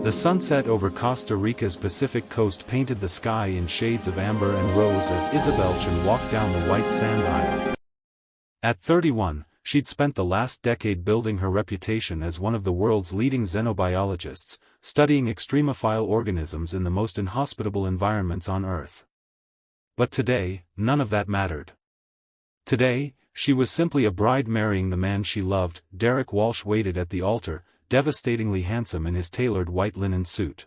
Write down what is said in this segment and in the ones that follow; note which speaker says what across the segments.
Speaker 1: The sunset over Costa Rica's Pacific coast painted the sky in shades of amber and rose as Isabel Chen walked down the white sand aisle. At 31, she'd spent the last decade building her reputation as one of the world's leading xenobiologists, studying extremophile organisms in the most inhospitable environments on Earth. But today, none of that mattered. Today, she was simply a bride marrying the man she loved. Derek Walsh waited at the altar, devastatingly handsome in his tailored white linen suit.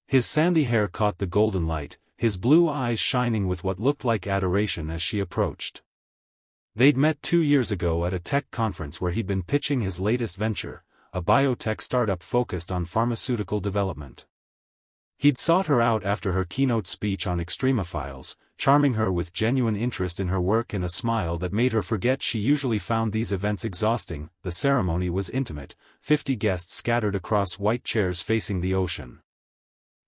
Speaker 1: His sandy hair caught the golden light, his blue eyes shining with what looked like adoration as she approached. They'd met 2 years ago at a tech conference where he'd been pitching his latest venture, a biotech startup focused on pharmaceutical development. He'd sought her out after her keynote speech on extremophiles, charming her with genuine interest in her work and a smile that made her forget she usually found these events exhausting. The ceremony was intimate, 50 guests scattered across white chairs facing the ocean.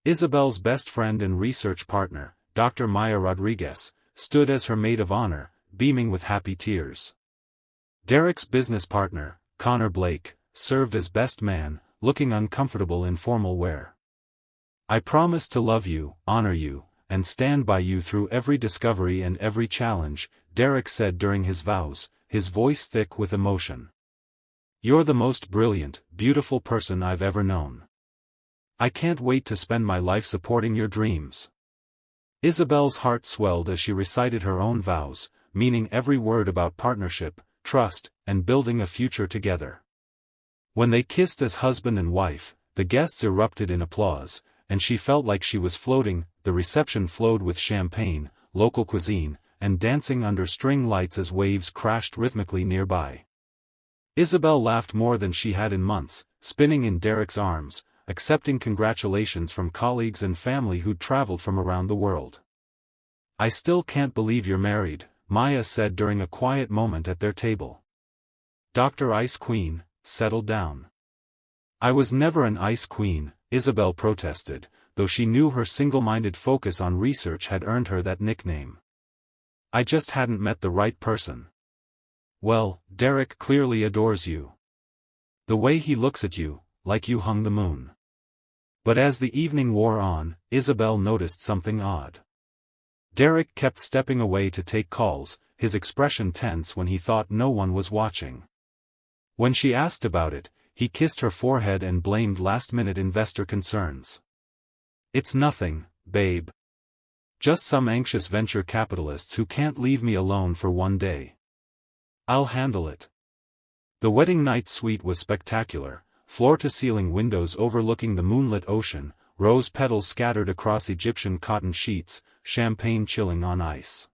Speaker 1: Isabel's best friend and research partner, Dr. Maya Rodriguez, stood as her maid of honor, beaming with happy tears. Derek's business partner, Connor Blake, served as best man, looking uncomfortable in formal wear. "I promise to love you, honor you, and stand by you through every discovery and every challenge," Derek said during his vows, his voice thick with emotion. "You're the most brilliant, beautiful person I've ever known. I can't wait to spend my life supporting your dreams." Isabel's heart swelled as she recited her own vows, meaning every word about partnership, trust, and building a future together. When they kissed as husband and wife, the guests erupted in applause, and she felt like she was floating. The reception flowed with champagne, local cuisine, and dancing under string lights as waves crashed rhythmically nearby. Isabel laughed more than she had in months, spinning in Derek's arms, accepting congratulations from colleagues and family who'd traveled from around the world. "I still can't believe you're married," Maya said during a quiet moment at their table. Dr. Ice Queen, settled down. "I was never an ice queen," Isabel protested, though she knew her single-minded focus on research had earned her that nickname. "I just hadn't met the right person." "Well, Derek clearly adores you. The way he looks at you, like you hung the moon." But as the evening wore on, Isabel noticed something odd. Derek kept stepping away to take calls, his expression tense when he thought no one was watching. When she asked about it, he kissed her forehead and blamed last-minute investor concerns. "It's nothing, babe. Just some anxious venture capitalists who can't leave me alone for one day. I'll handle it." The wedding night suite was spectacular, floor-to-ceiling windows overlooking the moonlit ocean, rose petals scattered across Egyptian cotton sheets, champagne chilling on ice.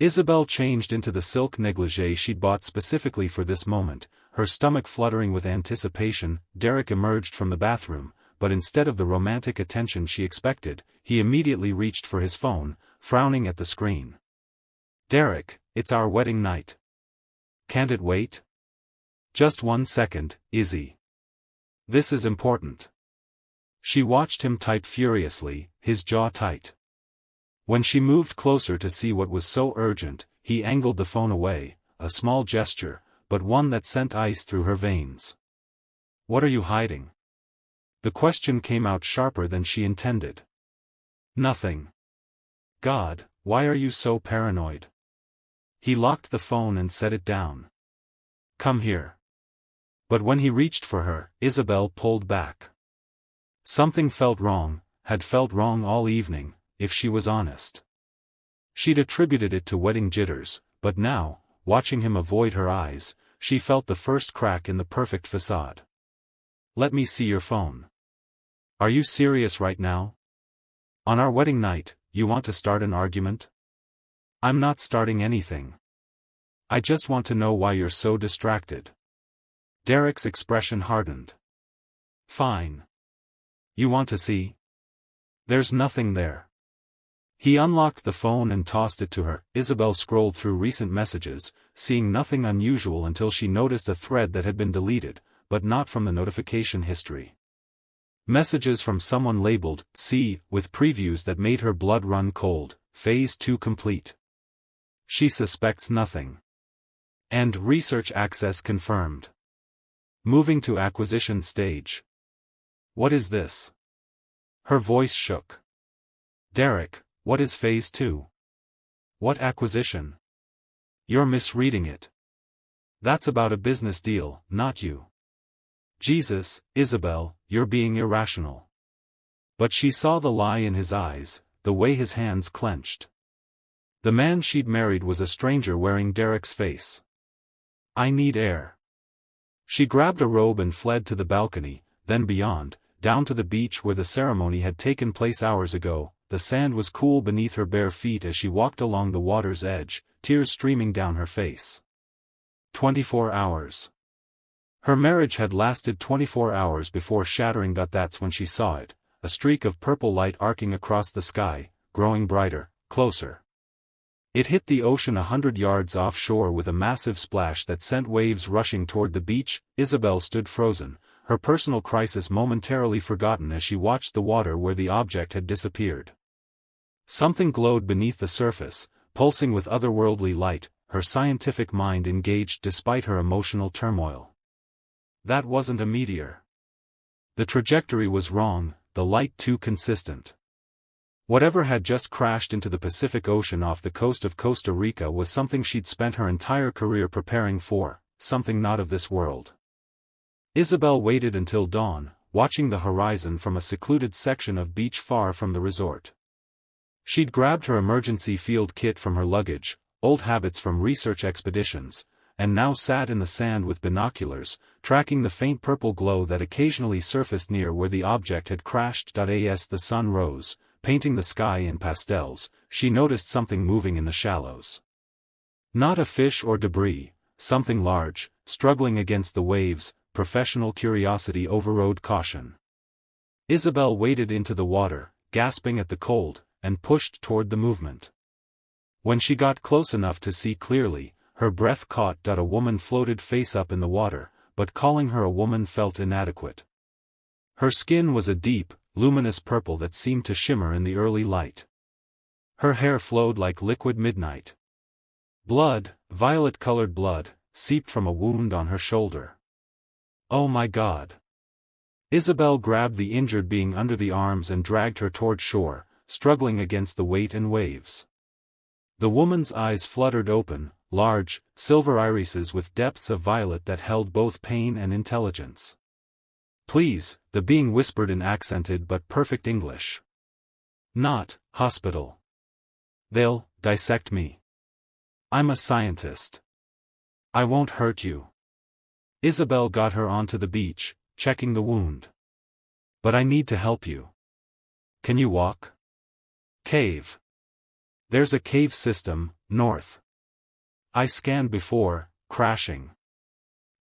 Speaker 1: Isabel changed into the silk negligee she'd bought specifically for this moment, her stomach fluttering with anticipation. Derek emerged from the bathroom, but instead of the romantic attention she expected, he immediately reached for his phone, frowning at the screen. "Derek, it's our wedding night. Can't it wait?" "Just 1 second, Izzy. This is important." She watched him type furiously, his jaw tight. When she moved closer to see what was so urgent, he angled the phone away, a small gesture, but one that sent ice through her veins. "What are you hiding?" The question came out sharper than she intended. "Nothing." "God, why are you so paranoid?" He locked the phone and set it down. "Come here." But when he reached for her, Isabel pulled back. Something felt wrong, had felt wrong all evening, if she was honest. She'd attributed it to wedding jitters, but now, watching him avoid her eyes, she felt the first crack in the perfect facade. "Let me see your phone. Are you serious right now? On our wedding night, you want to start an argument?" "I'm not starting anything. I just want to know why you're so distracted." Derek's expression hardened. "Fine. You want to see? There's nothing there." He unlocked the phone and tossed it to her. Isabel scrolled through recent messages, seeing nothing unusual until she noticed a thread that had been deleted, but not from the notification history. Messages from someone labeled C, with previews that made her blood run cold. Phase 2 complete. She suspects nothing. And research access confirmed. Moving to acquisition stage. What is this? Her voice shook. Derek, what is Phase 2? What acquisition? You're misreading it. That's about a business deal, not you. Jesus, Isabel, you're being irrational. But she saw the lie in his eyes, the way his hands clenched. The man she'd married was a stranger wearing Derek's face. I need air. She grabbed a robe and fled to the balcony, then beyond, down to the beach where the ceremony had taken place hours ago. The sand was cool beneath her bare feet as she walked along the water's edge, tears streaming down her face. 24 hours. Her marriage had lasted 24 hours before shattering. That's when she saw it, a streak of purple light arcing across the sky, growing brighter, closer. It hit the ocean 100 yards offshore with a massive splash that sent waves rushing toward the beach. Isabel stood frozen, her personal crisis momentarily forgotten as she watched the water where the object had disappeared. Something glowed beneath the surface, pulsing with otherworldly light, her scientific mind engaged despite her emotional turmoil. That wasn't a meteor. The trajectory was wrong, the light too consistent. Whatever had just crashed into the Pacific Ocean off the coast of Costa Rica was something she'd spent her entire career preparing for, something not of this world. Isabel waited until dawn, watching the horizon from a secluded section of beach far from the resort. She'd grabbed her emergency field kit from her luggage, old habits from research expeditions, and now sat in the sand with binoculars, tracking the faint purple glow that occasionally surfaced near where the object had crashed. As the sun rose, painting the sky in pastels, she noticed something moving in the shallows. Not a fish or debris, something large, struggling against the waves. Professional curiosity overrode caution. Isabel waded into the water, gasping at the cold, and pushed toward the movement. When she got close enough to see clearly, her breath caught. A woman floated face up in the water, but calling her a woman felt inadequate. Her skin was a deep, luminous purple that seemed to shimmer in the early light. Her hair flowed like liquid midnight. Blood, violet-colored blood, seeped from a wound on her shoulder. Oh my God! Isabel grabbed the injured being under the arms and dragged her toward shore, struggling against the weight and waves. The woman's eyes fluttered open, large, silver irises with depths of violet that held both pain and intelligence. Please, the being whispered in accented but perfect English. Not, hospital. They'll dissect me. I'm a scientist. I won't hurt you. Isabel got her onto the beach, checking the wound. But I need to help you. Can you walk? Cave. There's a cave system, north. I scanned before, crashing.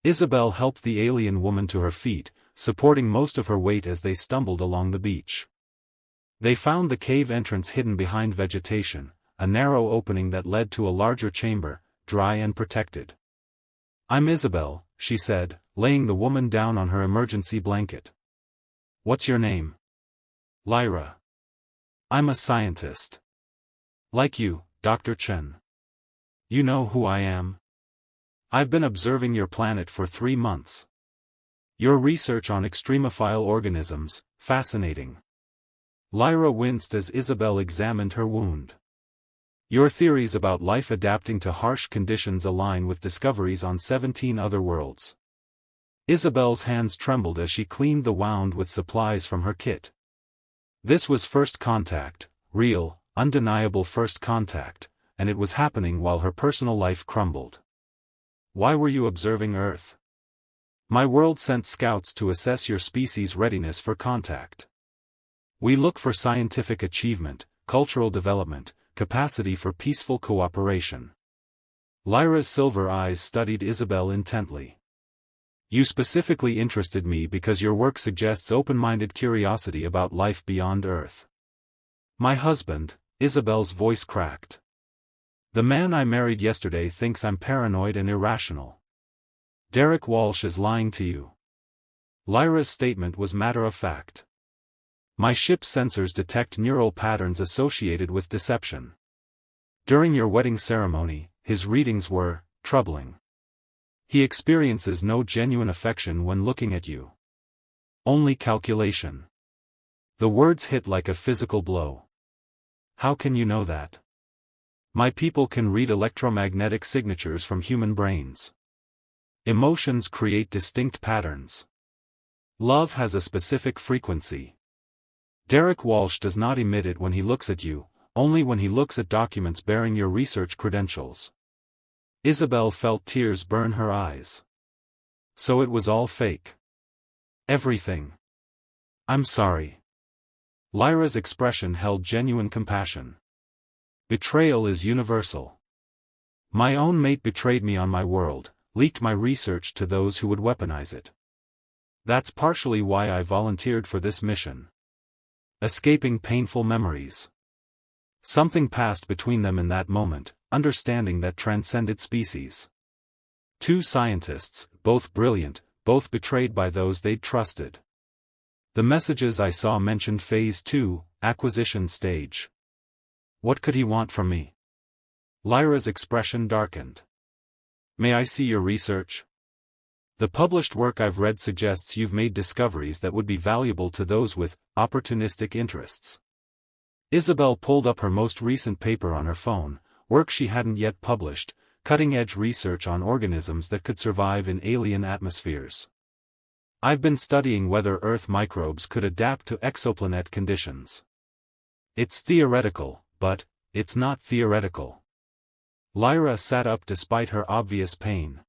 Speaker 1: Isabel helped the alien woman to her feet, supporting most of her weight as they stumbled along the beach. They found the cave entrance hidden behind vegetation, a narrow opening that led to a larger chamber, dry and protected. I'm Isabel, she said, laying the woman down on her emergency blanket. What's your name? Lyra. I'm a scientist. Like you, Dr. Chen. You know who I am? I've been observing your planet for 3 months. Your research on extremophile organisms, fascinating. Lyra winced as Isabel examined her wound. Your theories about life adapting to harsh conditions align with discoveries on 17 other worlds. Isabel's hands trembled as she cleaned the wound with supplies from her kit. This was first contact, real, undeniable first contact, and it was happening while her personal life crumbled. Why were you observing Earth? My world sent scouts to assess your species' readiness for contact. We look for scientific achievement, cultural development, capacity for peaceful cooperation. Lyra's silver eyes studied Isabel intently. You specifically interested me because your work suggests open-minded curiosity about life beyond Earth. My husband, Isabel's voice cracked. The man I married yesterday thinks I'm paranoid and irrational. Derek Walsh is lying to you. Lyra's statement was matter-of-fact. My ship's sensors detect neural patterns associated with deception. During your wedding ceremony, his readings were troubling. He experiences no genuine affection when looking at you. Only calculation. The words hit like a physical blow. How can you know that? My people can read electromagnetic signatures from human brains. Emotions create distinct patterns. Love has a specific frequency. Derek Walsh does not emit it when he looks at you, only when he looks at documents bearing your research credentials. Isabel felt tears burn her eyes. So it was all fake. Everything. I'm sorry. Lyra's expression held genuine compassion. Betrayal is universal. My own mate betrayed me on my world, leaked my research to those who would weaponize it. That's partially why I volunteered for this mission. Escaping painful memories. Something passed between them in that moment, understanding that transcended species. Two scientists, both brilliant, both betrayed by those they'd trusted. The messages I saw mentioned Phase 2, acquisition stage. What could he want from me? Lyra's expression darkened. May I see your research? The published work I've read suggests you've made discoveries that would be valuable to those with opportunistic interests. Isabel pulled up her most recent paper on her phone, work she hadn't yet published, cutting-edge research on organisms that could survive in alien atmospheres. I've been studying whether Earth microbes could adapt to exoplanet conditions. It's theoretical, but it's not theoretical. Lyra sat up despite her obvious pain.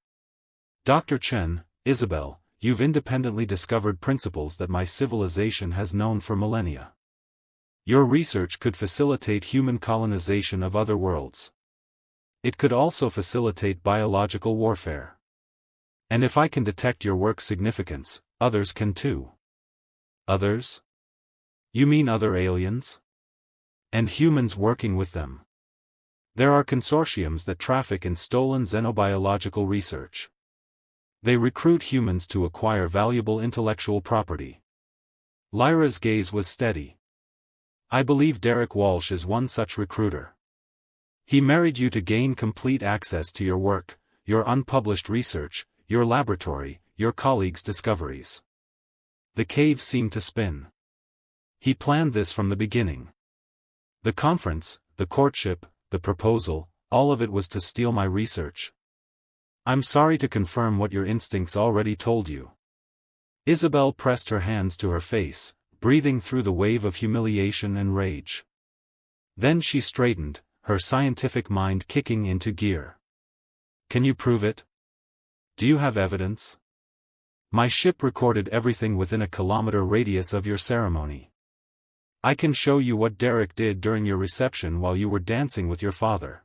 Speaker 1: Dr. Chen, Isabel, you've independently discovered principles that my civilization has known for millennia. Your research could facilitate human colonization of other worlds. It could also facilitate biological warfare. And if I can detect your work's significance, others can too. Others? You mean other aliens? And humans working with them. There are consortiums that traffic in stolen xenobiological research. They recruit humans to acquire valuable intellectual property. Lyra's gaze was steady. I believe Derek Walsh is one such recruiter. He married you to gain complete access to your work, your unpublished research, your laboratory, your colleagues' discoveries. The cave seemed to spin. He planned this from the beginning. The conference, the courtship, the proposal, all of it was to steal my research. I'm sorry to confirm what your instincts already told you. Isabel pressed her hands to her face, breathing through the wave of humiliation and rage. Then she straightened, her scientific mind kicking into gear. Can you prove it? Do you have evidence? My ship recorded everything within a kilometer radius of your ceremony. I can show you what Derek did during your reception while you were dancing with your father.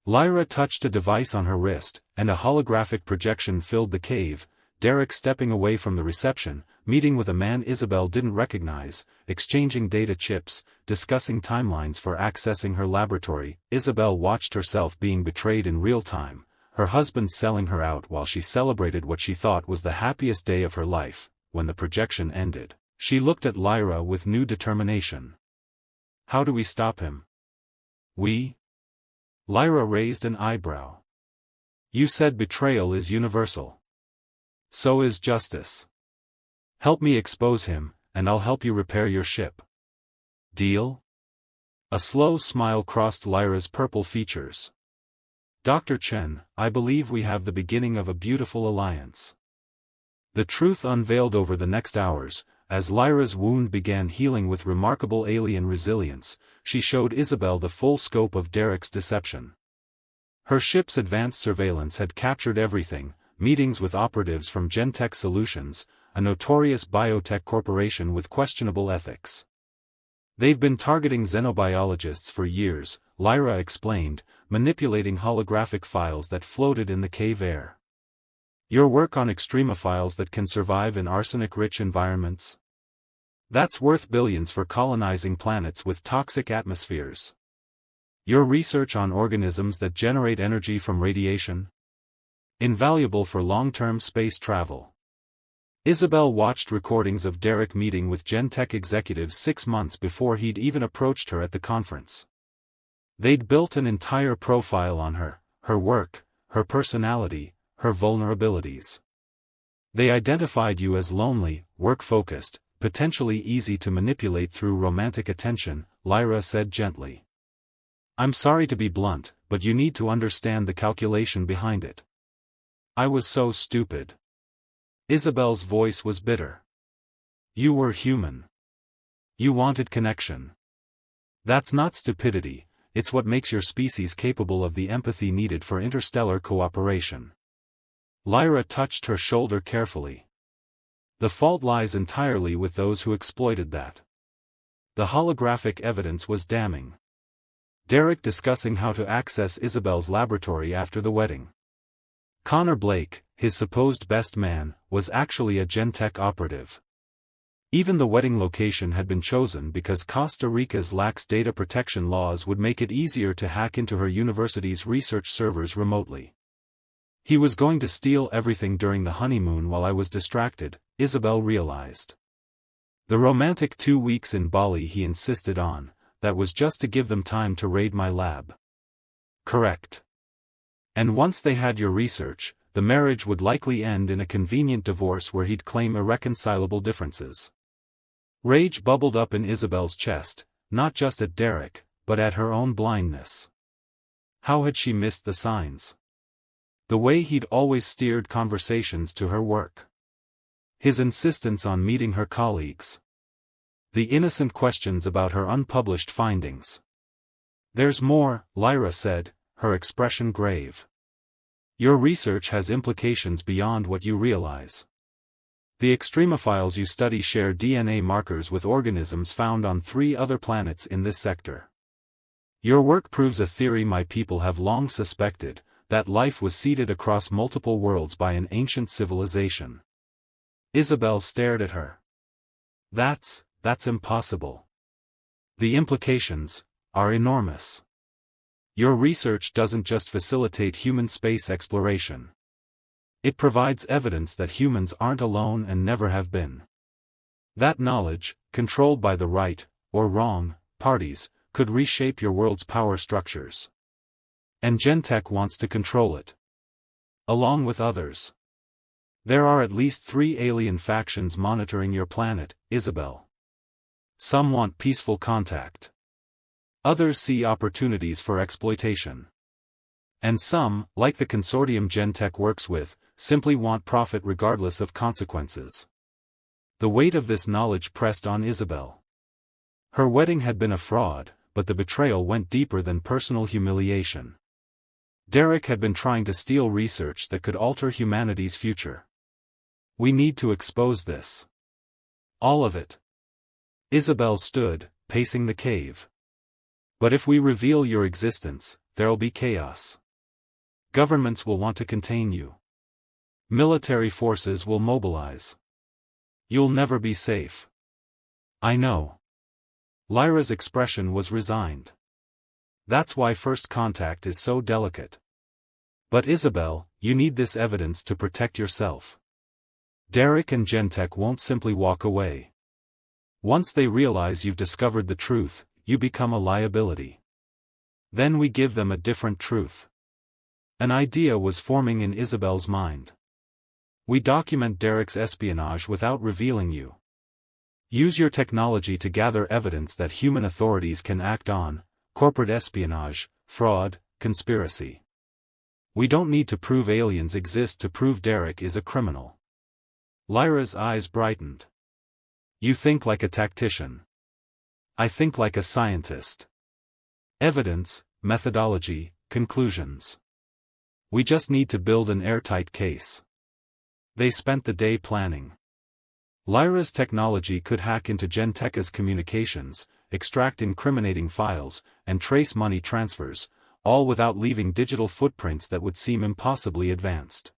Speaker 1: Lyra touched a device on her wrist, and a holographic projection filled the cave, Derek stepping away from the reception, meeting with a man Isabel didn't recognize, exchanging data chips, discussing timelines for accessing her laboratory. Isabel watched herself being betrayed in real time, her husband selling her out while she celebrated what she thought was the happiest day of her life. When the projection ended, she looked at Lyra with new determination. How do we stop him? We? Lyra raised an eyebrow. You said betrayal is universal. So is justice. Help me expose him, and I'll help you repair your ship. Deal? A slow smile crossed Lyra's purple features. Dr. Chen, I believe we have the beginning of a beautiful alliance. The truth unveiled over the next hours, as Lyra's wound began healing with remarkable alien resilience, she showed Isabel the full scope of Derek's deception. Her ship's advanced surveillance had captured everything, meetings with operatives from Gentech Solutions, a notorious biotech corporation with questionable ethics. They've been targeting xenobiologists for years, Lyra explained, manipulating holographic files that floated in the cave air. Your work on extremophiles that can survive in arsenic-rich environments? That's worth billions for colonizing planets with toxic atmospheres. Your research on organisms that generate energy from radiation? Invaluable for long-term space travel. Isabel watched recordings of Derek meeting with Gentech executives 6 months before he'd even approached her at the conference. They'd built an entire profile on her, her work, her personality, her vulnerabilities. They identified you as lonely, work-focused, potentially easy to manipulate through romantic attention, Lyra said gently. I'm sorry to be blunt, but you need to understand the calculation behind it. I was so stupid. Isabel's voice was bitter. You were human. You wanted connection. That's not stupidity, it's what makes your species capable of the empathy needed for interstellar cooperation. Lyra touched her shoulder carefully. The fault lies entirely with those who exploited that. The holographic evidence was damning. Derek discussing how to access Isabel's laboratory after the wedding. Connor Blake, his supposed best man, was actually a Gentech operative. Even the wedding location had been chosen because Costa Rica's lax data protection laws would make it easier to hack into her university's research servers remotely. He was going to steal everything during the honeymoon while I was distracted, Isabel realized. The romantic 2 weeks in Bali he insisted on, that was just to give them time to raid my lab. Correct. And once they had your research, the marriage would likely end in a convenient divorce where he'd claim irreconcilable differences. Rage bubbled up in Isabel's chest, not just at Derek, but at her own blindness. How had she missed the signs? The way he'd always steered conversations to her work. His insistence on meeting her colleagues. The innocent questions about her unpublished findings. There's more, Lyra said, her expression grave. Your research has implications beyond what you realize. The extremophiles you study share DNA markers with organisms found on 3 other planets in this sector. Your work proves a theory my people have long suspected, that life was seeded across multiple worlds by an ancient civilization. Isabel stared at her. That's impossible. The implications are enormous. Your research doesn't just facilitate human space exploration. It provides evidence that humans aren't alone and never have been. That knowledge, controlled by the right, or wrong, parties, could reshape your world's power structures. And Gentech wants to control it. Along with others. There are at least 3 alien factions monitoring your planet, Isabel. Some want peaceful contact. Others see opportunities for exploitation. And some, like the consortium Gentech works with, simply want profit regardless of consequences. The weight of this knowledge pressed on Isabel. Her wedding had been a fraud, but the betrayal went deeper than personal humiliation. Derek had been trying to steal research that could alter humanity's future. We need to expose this. All of it. Isabel stood, pacing the cave. But if we reveal your existence, there'll be chaos. Governments will want to contain you. Military forces will mobilize. You'll never be safe. I know. Lyra's expression was resigned. That's why first contact is so delicate. But Isabel, you need this evidence to protect yourself. Derek and Gentech won't simply walk away. Once they realize you've discovered the truth, you become a liability. Then we give them a different truth. An idea was forming in Isabel's mind. We document Derek's espionage without revealing you. Use your technology to gather evidence that human authorities can act on: corporate espionage, fraud, conspiracy. We don't need to prove aliens exist to prove Derek is a criminal. Lyra's eyes brightened. You think like a tactician. I think like a scientist. Evidence, methodology, conclusions. We just need to build an airtight case. They spent the day planning. Lyra's technology could hack into Gentech's communications, extract incriminating files, and trace money transfers, all without leaving digital footprints that would seem impossibly advanced.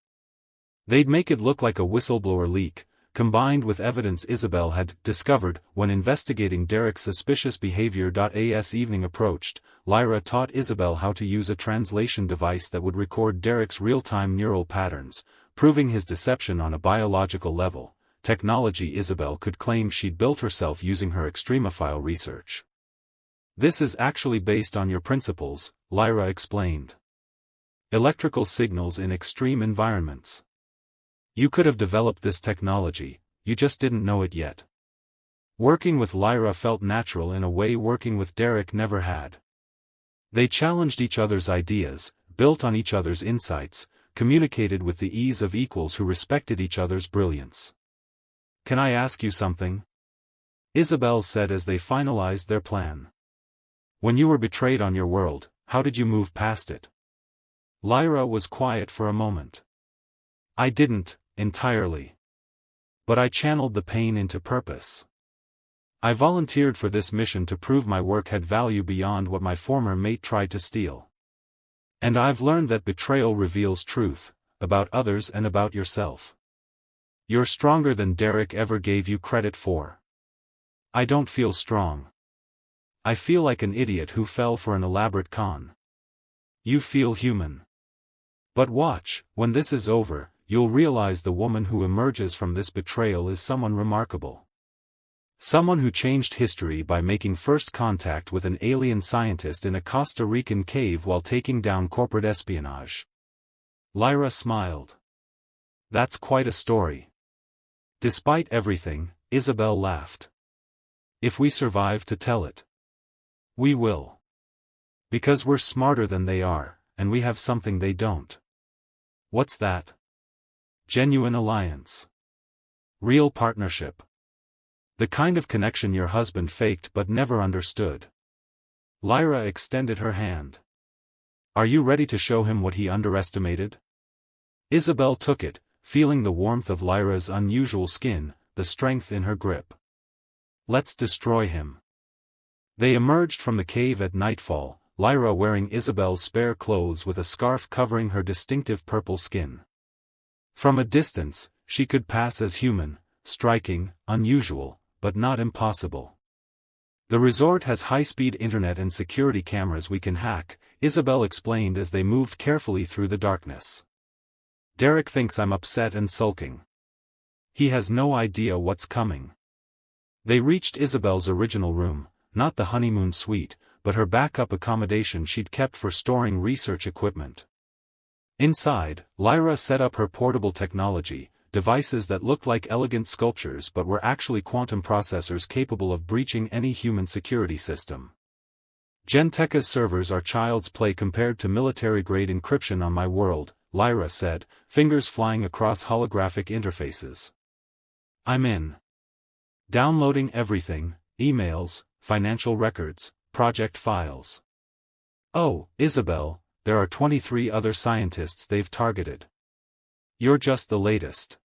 Speaker 1: They'd make it look like a whistleblower leak, combined with evidence Isabel had discovered when investigating Derek's suspicious behavior. As evening approached, Lyra taught Isabel how to use a translation device that would record Derek's real-time neural patterns, proving his deception on a biological level, technology Isabel could claim she'd built herself using her extremophile research. This is actually based on your principles, Lyra explained. Electrical signals in extreme environments. You could have developed this technology, you just didn't know it yet. Working with Lyra felt natural in a way working with Derek never had. They challenged each other's ideas, built on each other's insights, communicated with the ease of equals who respected each other's brilliance. "Can I ask you something?" Isabel said as they finalized their plan. "When you were betrayed on your world, how did you move past it?" Lyra was quiet for a moment. "I didn't, entirely. But I channeled the pain into purpose. I volunteered for this mission to prove my work had value beyond what my former mate tried to steal. And I've learned that betrayal reveals truth, about others and about yourself. You're stronger than Derek ever gave you credit for." "I don't feel strong. I feel like an idiot who fell for an elaborate con." "You feel human. But watch, when this is over, you'll realize the woman who emerges from this betrayal is someone remarkable. Someone who changed history by making first contact with an alien scientist in a Costa Rican cave while taking down corporate espionage." Lyra smiled. "That's quite a story." Despite everything, Isabel laughed. "If we survive to tell it. We will. Because we're smarter than they are, and we have something they don't." "What's that?" "Genuine alliance. Real partnership. The kind of connection your husband faked but never understood." Lyra extended her hand. "Are you ready to show him what he underestimated?" Isabel took it, feeling the warmth of Lyra's unusual skin, the strength in her grip. "Let's destroy him." They emerged from the cave at nightfall, Lyra wearing Isabel's spare clothes with a scarf covering her distinctive purple skin. From a distance, she could pass as human, striking, unusual, but not impossible. "The resort has high-speed internet and security cameras we can hack," Isabel explained as they moved carefully through the darkness. "Derek thinks I'm upset and sulking. He has no idea what's coming." They reached Isabel's original room, not the honeymoon suite, but her backup accommodation she'd kept for storing research equipment. Inside, Lyra set up her portable technology, devices that looked like elegant sculptures but were actually quantum processors capable of breaching any human security system. "Gentekka's servers are child's play compared to military-grade encryption on my world," Lyra said, fingers flying across holographic interfaces. "I'm in. Downloading everything, emails, financial records, project files. Oh, Isabel, there are 23 other scientists they've targeted. You're just the latest."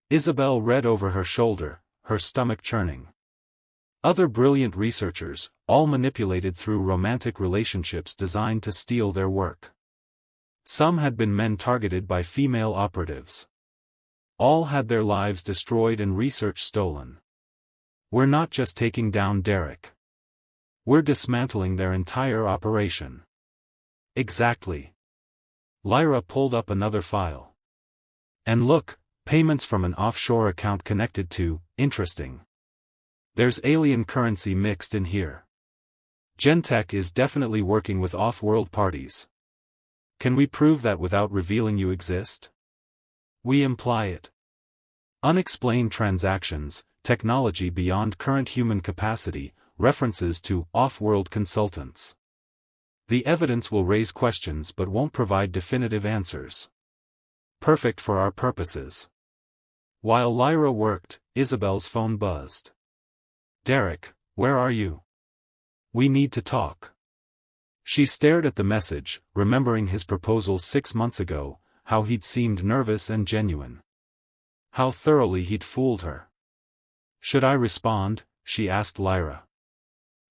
Speaker 1: Isabel read over her shoulder, her stomach churning. "Other brilliant researchers, all manipulated through romantic relationships designed to steal their work. Some had been men targeted by female operatives. All had their lives destroyed and research stolen. We're not just taking down Derek. We're dismantling their entire operation." "Exactly." Lyra pulled up another file. "And look, payments from an offshore account connected to, interesting. There's alien currency mixed in here. Gentek is definitely working with off-world parties. Can we prove that without revealing you exist?" "We imply it. Unexplained transactions, technology beyond current human capacity, references to off-world consultants. The evidence will raise questions but won't provide definitive answers. Perfect for our purposes." While Lyra worked, Isabel's phone buzzed. "Derek, where are you? We need to talk." She stared at the message, remembering his proposal 6 months ago, how he'd seemed nervous and genuine. How thoroughly he'd fooled her. "Should I respond?" she asked Lyra.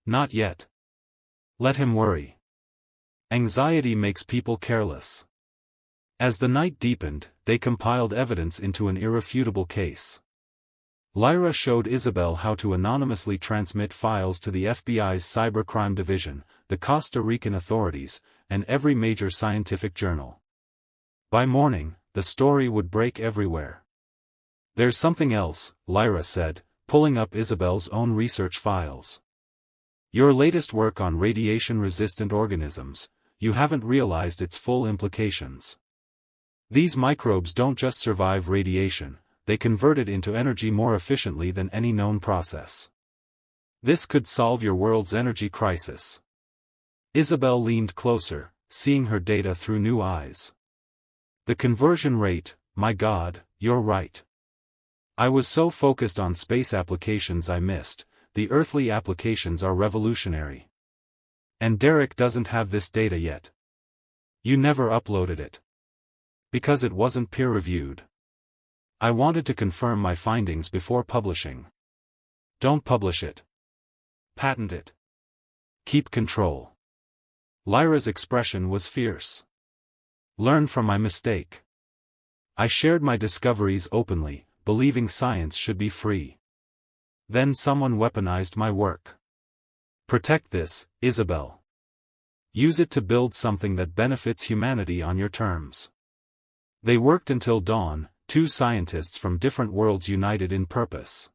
Speaker 1: "Not yet. Let him worry. Anxiety makes people careless." As the night deepened, they compiled evidence into an irrefutable case. Lyra showed Isabel how to anonymously transmit files to the FBI's Cybercrime Division, the Costa Rican authorities, and every major scientific journal. By morning, the story would break everywhere. "There's something else," Lyra said, pulling up Isabel's own research files. "Your latest work on radiation-resistant organisms, you haven't realized its full implications." These microbes don't just survive radiation, they convert it into energy more efficiently than any known process. This could solve your world's energy crisis. Isabel leaned closer, seeing her data through new eyes. The conversion rate, my God, you're right. I was so focused on space applications I missed, the earthly applications are revolutionary. And Derek doesn't have this data yet. You never uploaded it. Because it wasn't peer-reviewed. I wanted to confirm my findings before publishing. Don't publish it. Patent it. Keep control. Lyra's expression was fierce. Learn from my mistake. I shared my discoveries openly, believing science should be free. Then someone weaponized my work. Protect this, Isabel. Use it to build something that benefits humanity on your terms. They worked until dawn, two scientists from different worlds united in purpose.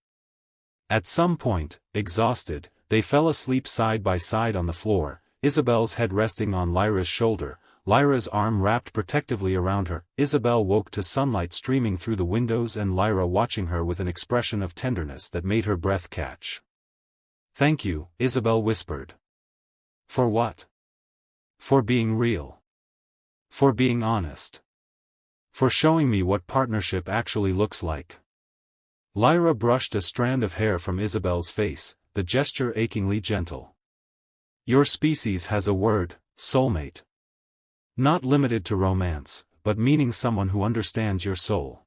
Speaker 1: At some point, exhausted, they fell asleep side by side on the floor, Isabel's head resting on Lyra's shoulder, Lyra's arm wrapped protectively around her. Isabel woke to sunlight streaming through the windows and Lyra watching her with an expression of tenderness that made her breath catch. Thank you, Isabel whispered. For what? For being real. For being honest. For showing me what partnership actually looks like. Lyra brushed a strand of hair from Isabel's face, the gesture achingly gentle. Your species has a word, soulmate. Not limited to romance, but meaning someone who understands your soul.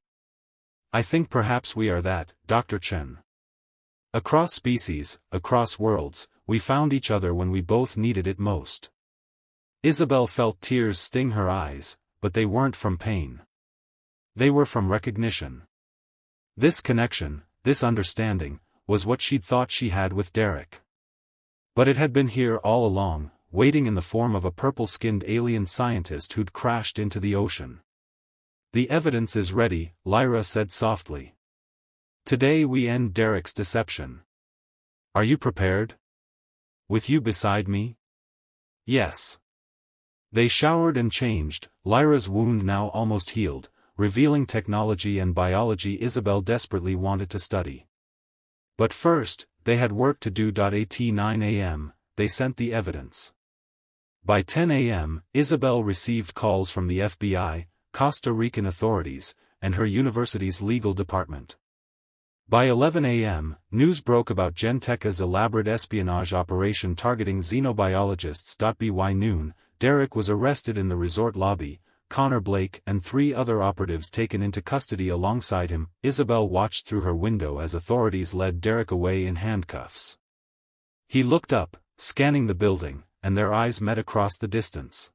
Speaker 1: I think perhaps we are that, Dr. Chen. Across species, across worlds, we found each other when we both needed it most. Isabel felt tears sting her eyes, but they weren't from pain. They were from recognition. This connection, this understanding, was what she'd thought she had with Derek. But it had been here all along, waiting in the form of a purple-skinned alien scientist who'd crashed into the ocean. The evidence is ready, Lyra said softly. Today we end Derek's deception. Are you prepared? With you beside me? Yes. They showered and changed, Lyra's wound now almost healed, revealing technology and biology Isabel desperately wanted to study. But first, they had work to do. At 9 a.m., they sent the evidence. By 10 a.m., Isabel received calls from the FBI, Costa Rican authorities, and her university's legal department. By 11 a.m., news broke about Genteca's elaborate espionage operation targeting xenobiologists. By noon, Derek was arrested in the resort lobby, Connor Blake and 3 other operatives taken into custody alongside him. Isabel watched through her window as authorities led Derek away in handcuffs. He looked up, scanning the building, and their eyes met across the distance.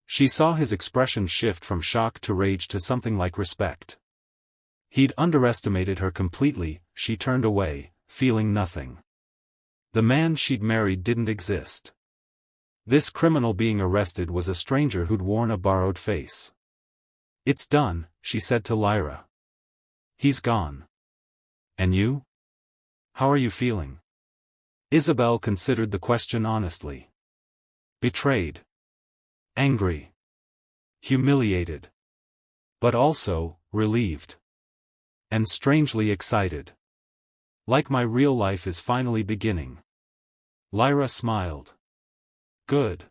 Speaker 1: She saw his expression shift from shock to rage to something like respect. He'd underestimated her completely. She turned away, feeling nothing. The man she'd married didn't exist. This criminal being arrested was a stranger who'd worn a borrowed face. It's done, she said to Lyra. He's gone. And you? How are you feeling? Isabel considered the question honestly. Betrayed. Angry. Humiliated. But also, relieved. And strangely excited. Like my real life is finally beginning. Lyra smiled. Good.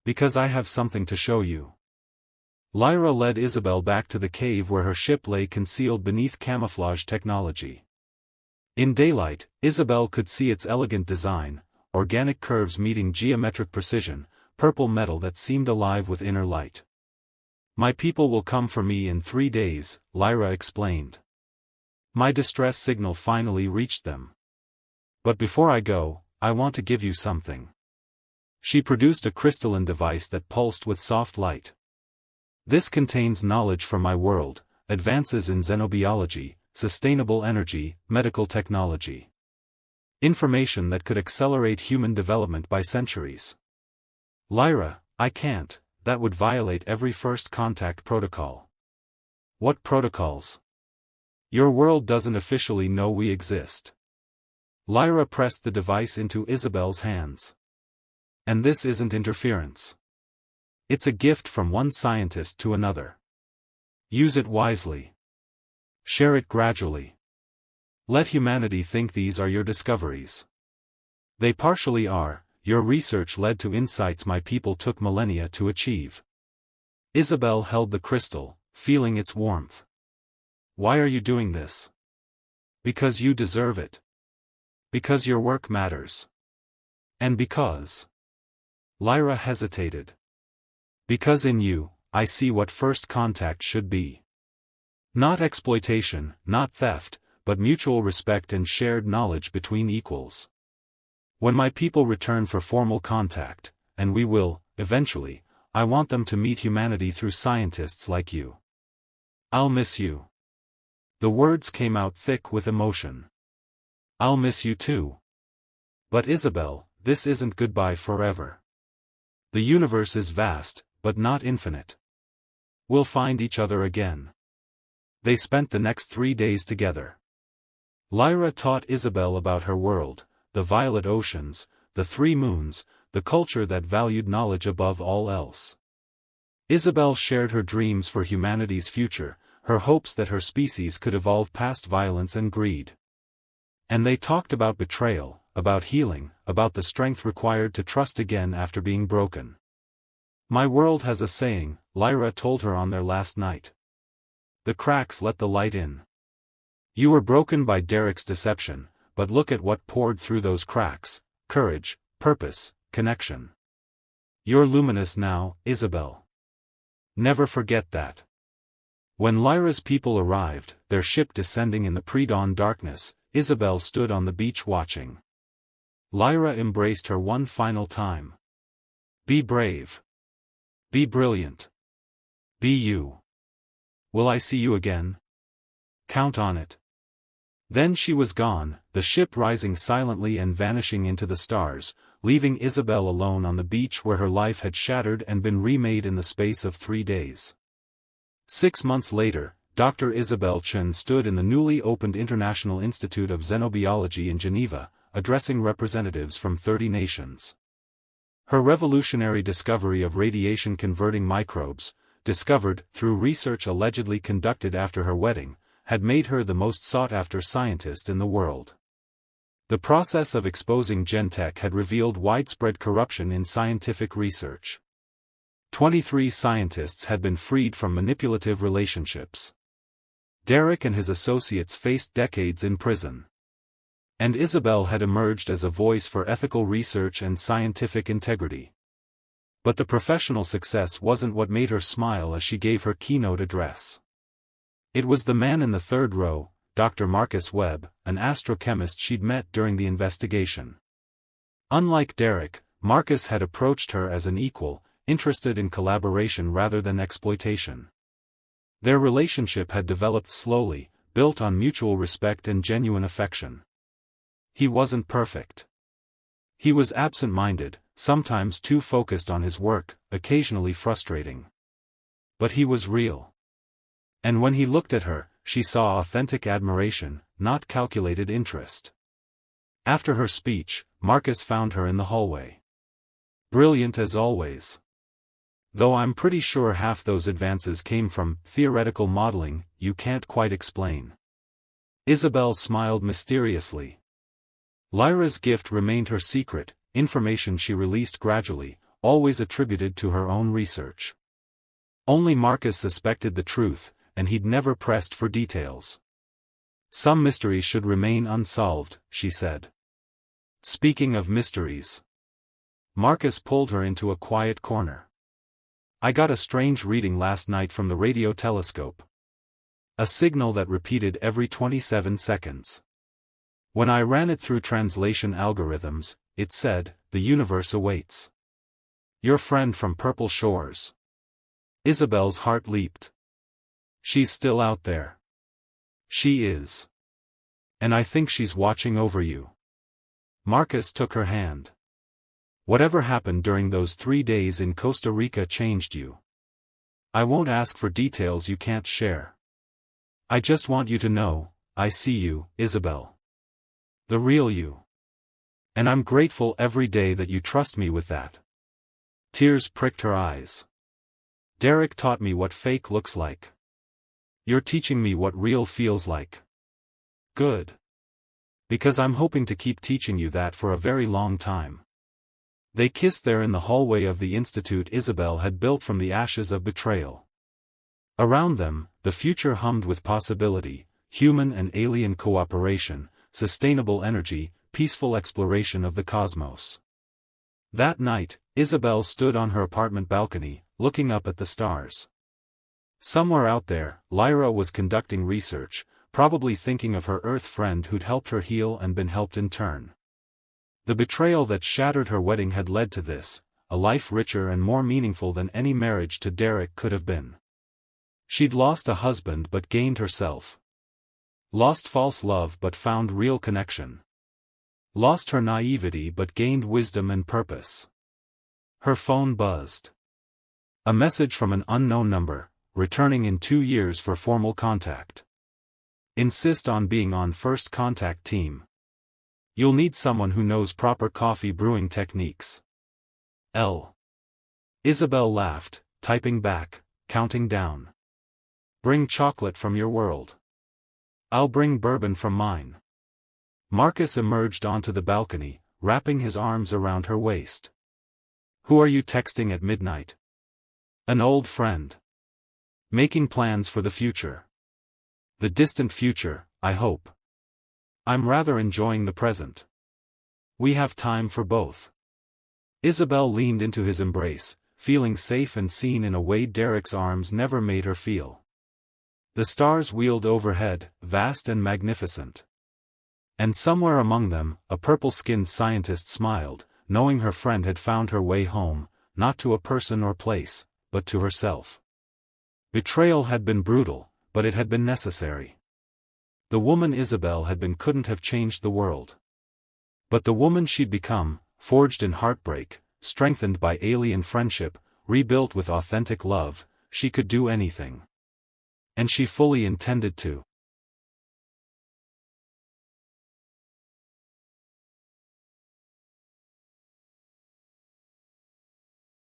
Speaker 1: Because I have something to show you. Lyra led Isabel back to the cave where her ship lay concealed beneath camouflage technology. In daylight, Isabel could see its elegant design, organic curves meeting geometric precision, purple metal that seemed alive with inner light. My people will come for me in 3 days, Lyra explained. My distress signal finally reached them. But before I go, I want to give you something. She produced a crystalline device that pulsed with soft light. This contains knowledge from my world, advances in xenobiology, sustainable energy, medical technology. Information that could accelerate human development by centuries. Lyra, I can't, that would violate every first contact protocol. What protocols? Your world doesn't officially know we exist. Lyra pressed the device into Isabel's hands. And this isn't interference. It's a gift from one scientist to another. Use it wisely. Share it gradually. Let humanity think these are your discoveries. They partially are. Your research led to insights my people took millennia to achieve. Isabel held the crystal, feeling its warmth. Why are you doing this? Because you deserve it. Because your work matters. And because. Lyra hesitated. Because in you, I see what first contact should be. Not exploitation, not theft, but mutual respect and shared knowledge between equals. When my people return for formal contact, and we will, eventually, I want them to meet humanity through scientists like you. I'll miss you. The words came out thick with emotion. I'll miss you too. But Isabel, this isn't goodbye forever. The universe is vast, but not infinite. We'll find each other again. They spent the next 3 days together. Lyra taught Isabel about her world, the violet oceans, the 3 moons, the culture that valued knowledge above all else. Isabel shared her dreams for humanity's future, her hopes that her species could evolve past violence and greed. And they talked about betrayal, about healing, about the strength required to trust again after being broken. My world has a saying, Lyra told her on their last night. The cracks let the light in. You were broken by Derek's deception, but look at what poured through those cracks: courage, purpose, connection. You're luminous now, Isabel. Never forget that. When Lyra's people arrived, their ship descending in the pre-dawn darkness, Isabel stood on the beach watching. Lyra embraced her one final time. Be brave. Be brilliant. Be you. Will I see you again? Count on it. Then she was gone, the ship rising silently and vanishing into the stars, leaving Isabel alone on the beach where her life had shattered and been remade in the space of 3 days. 6 months later, Dr. Isabel Chen stood in the newly opened International Institute of Xenobiology in Geneva, addressing representatives from 30 nations. Her revolutionary discovery of radiation-converting microbes, discovered through research allegedly conducted after her wedding, had made her the most sought-after scientist in the world. The process of exposing Gentech had revealed widespread corruption in scientific research. 23 scientists had been freed from manipulative relationships. Derek and his associates faced decades in prison. And Isabel had emerged as a voice for ethical research and scientific integrity. But the professional success wasn't what made her smile as she gave her keynote address. It was the man in the 3rd row, Dr. Marcus Webb, an astrochemist she'd met during the investigation. Unlike Derek, Marcus had approached her as an equal, interested in collaboration rather than exploitation. Their relationship had developed slowly, built on mutual respect and genuine affection. He wasn't perfect. He was absent-minded, sometimes too focused on his work, occasionally frustrating. But he was real. And when he looked at her, she saw authentic admiration, not calculated interest. After her speech, Marcus found her in the hallway. Brilliant as always. Though I'm pretty sure half those advances came from theoretical modeling you can't quite explain. Isabel smiled mysteriously. Lyra's gift remained her secret, information she released gradually, always attributed to her own research. Only Marcus suspected the truth, and he'd never pressed for details. Some mysteries should remain unsolved, she said. Speaking of mysteries. Marcus pulled her into a quiet corner. I got a strange reading last night from the radio telescope. A signal that repeated every 27 seconds. When I ran it through translation algorithms, it said, "The universe awaits. Your friend from Purple Shores." Isabel's heart leaped. She's still out there. She is. And I think she's watching over you. Marcus took her hand. Whatever happened during those 3 days in Costa Rica changed you. I won't ask for details you can't share. I just want you to know, I see you, Isabel. The real you. And I'm grateful every day that you trust me with that. Tears pricked her eyes. Derek taught me what fake looks like. You're teaching me what real feels like. Good. Because I'm hoping to keep teaching you that for a very long time. They kissed there in the hallway of the institute Isabel had built from the ashes of betrayal. Around them, the future hummed with possibility, human and alien cooperation, sustainable energy, peaceful exploration of the cosmos. That night, Isabel stood on her apartment balcony, looking up at the stars. Somewhere out there, Lyra was conducting research, probably thinking of her Earth friend who'd helped her heal and been helped in turn. The betrayal that shattered her wedding had led to this, a life richer and more meaningful than any marriage to Derek could have been. She'd lost a husband but gained herself. Lost false love but found real connection. Lost her naivety but gained wisdom and purpose. Her phone buzzed. A message from an unknown number, returning in 2 years for formal contact. Insist on being on first contact team. You'll need someone who knows proper coffee brewing techniques. L. Isabel laughed, typing back, counting down. Bring chocolate from your world. I'll bring bourbon from mine. Marcus emerged onto the balcony, wrapping his arms around her waist. Who are you texting at midnight? An old friend. Making plans for the future. The distant future, I hope. I'm rather enjoying the present. We have time for both. Isabel leaned into his embrace, feeling safe and seen in a way Derek's arms never made her feel. The stars wheeled overhead, vast and magnificent. And somewhere among them, a purple-skinned scientist smiled, knowing her friend had found her way home, not to a person or place, but to herself. Betrayal had been brutal, but it had been necessary. The woman Isabel had been couldn't have changed the world. But the woman she'd become, forged in heartbreak, strengthened by alien friendship, rebuilt with authentic love, she could do anything. And she fully intended to.